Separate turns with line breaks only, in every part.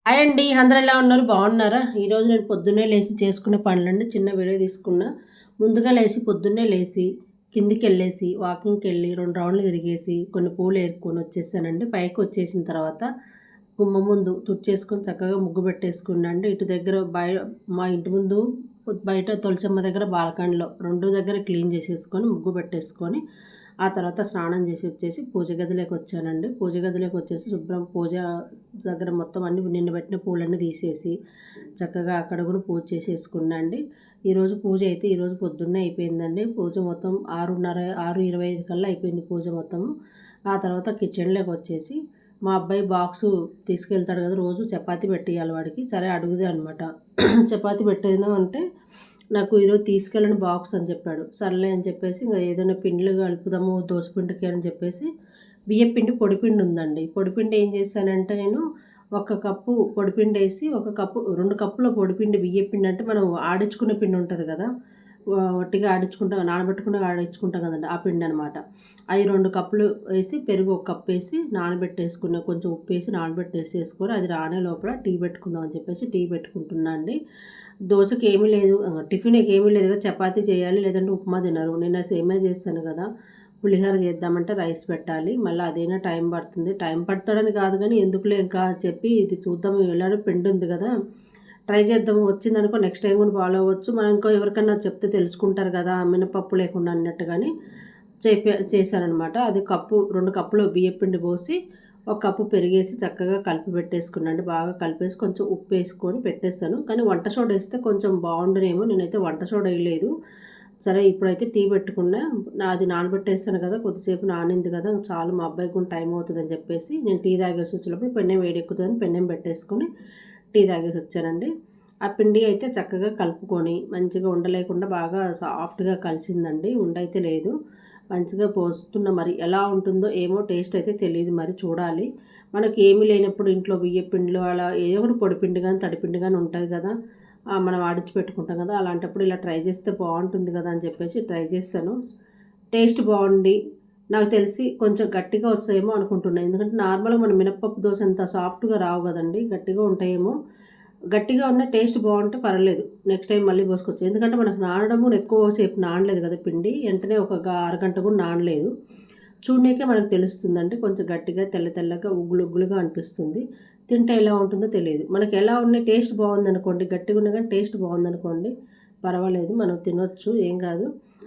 Hi అండి. అందరూ ఎలా ఉన్నారు? బాగున్నారా? ఈరోజు నేను పొద్దున్నే లేసి చేసుకునే పనులండి. చిన్న వీడియో తీసుకున్నా. ముందుగా పొద్దున్నే లేసి కిందికెళ్ళేసి వాకింగ్‌కెళ్ళి 2 రౌండ్లు తిరిగేసి కొన్ని పూలు ఏరుకొని వచ్చేసానండి. పైకొచ్చేసిన తర్వాత గుమ్మం ముందు తుడిచేసుకొని చక్కగా ముగ్గు పెట్టేసుకున్నా అండి. ఇటు దగ్గర మా ఇంటి ముందు బయట తులసమ్మ దగ్గర బాల్కనీలో 2 దగ్గర క్లీన్ చేసేసుకొని ముగ్గు పెట్టేసుకొని ఆ తర్వాత స్నానం చేసి వచ్చేసి పూజ గదిలోకి వచ్చానండి. పూజ గదిలోకి వచ్చేసి శుభ్రం పూజ దగ్గర మొత్తం అన్ని నిన్న పెట్టిన పూలన్నీ తీసేసి చక్కగా అక్కడ కూడా పూజ చేసేసుకున్నా అండి. ఈరోజు పూజ అయితే ఈరోజు పొద్దున్నే అయిపోయిందండి. పూజ మొత్తం 6:30 6:25 కల్లా అయిపోయింది పూజ మొత్తము. ఆ తర్వాత కిచెన్లోకి వచ్చేసి మా అబ్బాయి బాక్సు తీసుకెళ్తాడు కదా, రోజు చపాతీ పెట్టియాలి వాడికి. సరే అడుగుదే అనమాట. చపాతీ పెట్టాను అంటే నాకు ఈరోజు తీసుకెళ్ళండి బాక్స్ అని చెప్పాడు. సర్లే అని చెప్పేసి ఇంక ఏదైనా పిండిలు కలుపుదాము దోసపిండికి అని చెప్పేసి బియ్యపిండి పొడిపిండి ఉందండి. పొడిపిండి ఏం చేశానంటే నేను ఒక కప్పు పొడిపిండేసి ఒక కప్పు 2 కప్పుల పొడిపిండి బియ్యపిండి అంటే మనం ఆడించుకునే పిండి ఉంటది కదా! వట్టిగా ఆడించుకుంటాం నానబెట్టకుండా ఆడించుకుంటాం కదండీ! ఆ పిండనమాట. అయి 2 కప్పులు వేసి పెరుగు ఒక కప్పేసి నానబెట్టేసుకున్న కొంచెం ఉప్పేసి నానబెట్టేసేసుకొని అది రానే లోపల టీ పెట్టుకుందాం అని చెప్పేసి టీ పెట్టుకుంటున్నా అండి. దోసకి ఏమీ లేదు, టిఫిన్‌కి ఏమీ లేదు కదా! చపాతీ చేయాలి లేదంటే ఉప్మా తినరు. నిన్న సేమియా చేశాను కదా! పులిహోర చేద్దామంటే రైస్ పెట్టాలి. మళ్ళీ అదైనా టైం పడుతుంది. టైం పడతడని కాదు గానీ ఎందుకులే ఇంకా చెప్పి ఇది చూద్దాం ఎలాగో పెండుంది కదా! ట్రై చేద్దాము. వచ్చిందనుకో నెక్స్ట్ టైమ్ కూడా ఫాలో అవ్వచ్చు. మనం ఇంకో ఎవరికన్నా చెప్తే తెలుసుకుంటారు కదా! మినపప్పు లేకుండా అన్నట్టుగాని చేశాననమాట. అది 2 కప్పులు బియ్యపిండి పోసి, ఒక కప్పు పెరిగేసి చక్కగా కలిపి పెట్టేసుకున్నాండి. బాగా కలిపేసి కొంచెం ఉప్పేసుకొని పెట్టేసాను. కానీ వంట సోడా ఏస్తే కొంచెం బావుండునేమో. నేనైతే వంట సోడా ఎయలేదు. సరే ఇప్పుడైతే టీ పెట్టుకున్నా. నాది నానబెట్టేసాను కదా! కొద్దిసేపు నానింది కదా! చాలు మా అబ్బాయికి కూడా టైం అవుతదని చెప్పేసి నేను టీ తాగేసి వచ్చేలోపు పెన్నం వేడెక్కుతదని పెన్నం పెట్టేసుకొని టీ తాగేసి వచ్చానండి. ఆ పిండి అయితే చక్కగా కలుపుకొని మంచిగా ఉండలేకుండా బాగా సాఫ్ట్‌గా కలిసిందండి. ఉండైతే లేదు. మంచిగా పోస్తున్న మరి ఎలా ఉంటుందో ఏమో టేస్ట్ అయితే తెలీదు మరి చూడాలి. మనకి ఏమీ లేనప్పుడు ఇంట్లో బియ్యపిండిలో అలా ఏదో ఒకటి పొడిపిండి గాని, తడిపిండి గాని ఉంటది కదా! మనం ఆడించి పెట్టుకుంటాం కదా! అలాంటప్పుడు ఇలా ట్రై చేస్తే బావుంటుంది కదా అని చెప్పేసి ట్రై చేశాను. టేస్ట్ బావుండి నాకు తెలిసి కొంచెం గట్టిగా వస్తాయేమో అనుకుంటున్నా. ఎందుకంటే నార్మల్‌గా మనం మినపప్పు దోస అంత సాఫ్ట్‌గా రావు గదండీ! గట్టిగా ఉంటాయేమో. గట్టిగా ఉన్న టేస్ట్ బావుంటే పర్లేదు. నెక్స్ట్ టైమ్ మళ్ళీ పోసుకోవచ్చు. ఎందుకంటే మనకు నానడం కూడా ఎక్కువ సేపు నానలేదు కదా పిండి. వెంటనే ఒక అరగంట కూడా నానలేదు. చూడనీకే మనకు తెలుస్తుందండి. కొంచెం గట్టిగా తెల్ల తెల్లగా ఉగ్గులు ఉగ్గులుగా అనిపిస్తుంది. తింటే ఎలా ఉంటుందో తెలీదు. మనకి ఎలా ఉన్నాయి టేస్ట్ బావుందనుకోండి, గట్టిగా ఉన్నా గానీ టేస్ట్ బావుందనుకోండి పర్వాలేదు. మనం తినొచ్చు ఏం గాదు.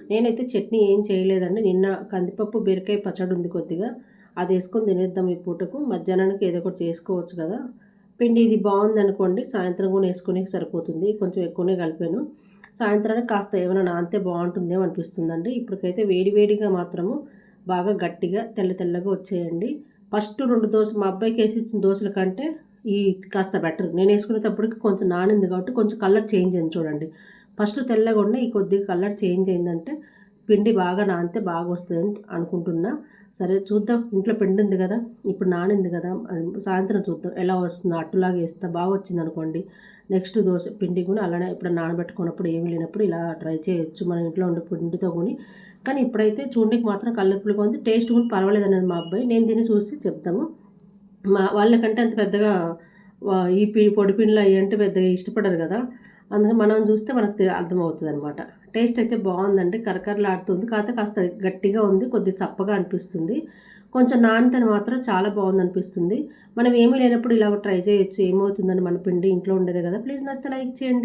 నేనైతే చట్నీ ఏం చేయలేదండి. నిన్న కందిపప్పు, బీరకాయ పచ్చడి ఉంది కొద్దిగా. అదేసుకొని తినేద్దాం ఈ పూటకు. మధ్యాహ్నానికి ఏదో ఒకటి చేసుకోవచ్చు కదా! పిండి ఇది బావుందనుకోండి సాయంత్రం గూడా ఏసుకోనీకి సరిపోతుంది. కొంచెం ఎక్కువనే కలిపాను. సాయంత్రానికి కాస్త ఏమైనా నానితే బావుంటుందేమో అనిపిస్తుందండి. ఇప్పటికైతే వేడి వేడిగా మాత్రము బాగా గట్టిగా తెల్ల తెల్లగా వచ్చాయండి. ఫస్ట్ 2 మా అబ్బాయికేసిచ్చిన దోసల కంటే ఈ కాస్త బెటర్. నేనేసుకునేటప్పటికి కొంచెం నానింది కాబట్టి కొంచెం కలర్ చేంజ్ అయింది చూడండి. ఫస్ట్ తెల్లగుండే ఈ కొద్దిగా కలర్ చేంజ్ అయిందంటే పిండి బాగా నానితే బాగొస్తదని అనుకుంటున్నా. సరే చూద్దాం. ఇంట్లో పిండుంది గదా! ఇప్పుడు నానింది గదా! సాయంత్రం చూద్దాం ఎలా వస్తుందో. అట్టులాగా ఏస్తా బాగొచ్చిందనుకోండి నెక్స్ట్ దోస పిండి కూడా అలానే ఎప్పుడైనా నానబెట్టుకున్నప్పుడు ఏమీ లేనప్పుడు ఇలా ట్రై చేయొచ్చు. మన ఇంట్లో ఉండే పిండితో గూని. కానీ ఇప్పుడైతే చూడనీకి మాత్రం కలర్‌ఫుల్‌గా ఉంది. టేస్ట్ కూడా పర్వాలేదన్నది మా అబ్బాయి. నేను తిని చూసి చెప్తాము. వాళ్ళకంటే అంత పెద్దగా ఈ పొడి పిండిలు అయ్యంటే పెద్దగా ఇష్టపడరు గదా! అందుకని మనం జూస్తే మనకు అర్థమవుతదనమాట. టేస్ట్ అయితే బావుందండి. కరకరలాడుతుంది. కాకపోతే కాస్త గట్టిగా ఉంది. కొద్దిగా చప్పగా అనిపిస్తుంది. కొంచెం నానితేనే మాత్రం చాలా బావుందనిపిస్తుంది. మనం ఏమీ లేనప్పుడు ఇలాగ ట్రై చేయొచ్చు. ఏమవుతుందని మన పిండి ఇంట్లో ఉండేదే గదా! ప్లీజ్ నచ్చితే లైక్ చేయండి.